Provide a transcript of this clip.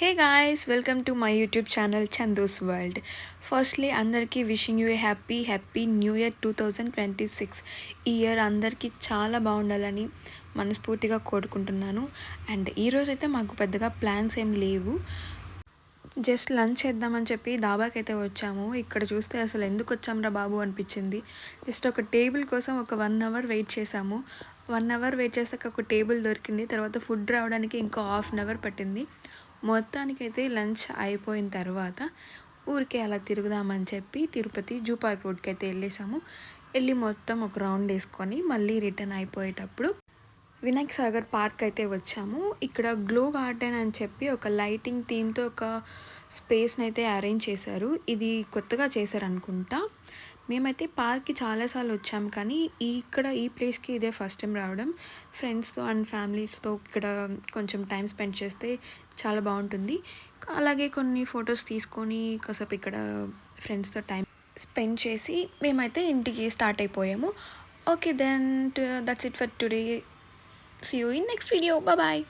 Hey guys, welcome to my YouTube channel Chandu's World. Firstly, అందరికీ wishing you A happy new year 2026. ఈ year అందరికీ చాలా బాగుండాలని మనస్ఫూర్తిగా కోరుకుంటున్నాను. అండ్ ఈరోజైతే మాకు పెద్దగా ప్లాన్స్ ఏం లేవు. జస్ట్ లంచ్ చేద్దామని చెప్పి దాబాకి అయితే వచ్చాము. ఇక్కడ చూస్తే అసలు ఎందుకు వచ్చాంరా బాబు అనిపించింది. జస్ట్ ఒక టేబుల్ కోసం ఒక 1 అవర్ వెయిట్ చేసాము. 1 అవర్ వెయిట్ చేసాక ఒక టేబుల్ దొరికింది. తర్వాత ఫుడ్ రావడానికి ఇంకో హాఫ్ అన్ అవర్ పట్టింది. మొత్తానికైతే లంచ్ అయిపోయిన తర్వాత ఊరికే అలా తిరుగుదామని చెప్పి తిరుపతి జూ పార్క్ రోడ్కి అయితే వెళ్ళి మొత్తం ఒక రౌండ్ వేసుకొని మళ్ళీ రిటర్న్ అయిపోయేటప్పుడు వినాయక్ సాగర్ పార్క్ అయితే వచ్చాము. ఇక్కడ గ్లో గార్డెన్ అని చెప్పి ఒక లైటింగ్ థీమ్తో ఒక స్పేస్ని అయితే అరేంజ్ చేశారు. ఇది కొత్తగా చేశారు అనుకుంటా. మేమైతే పార్క్కి చాలాసార్లు వచ్చాము, కానీ ఇక్కడ ఈ ప్లేస్కి ఇదే ఫస్ట్ టైం రావడం. ఫ్రెండ్స్తో అండ్ ఫ్యామిలీస్తో ఇక్కడ కొంచెం టైం స్పెండ్ చేస్తే చాలా బాగుంటుంది. అలాగే కొన్ని ఫొటోస్ తీసుకొని కాసేపు ఇక్కడ ఫ్రెండ్స్తో టైం స్పెండ్ చేసి మేమైతే ఇంటికి స్టార్ట్ అయిపోయాము. Okay then that's it for today. See you in next video. Bye bye.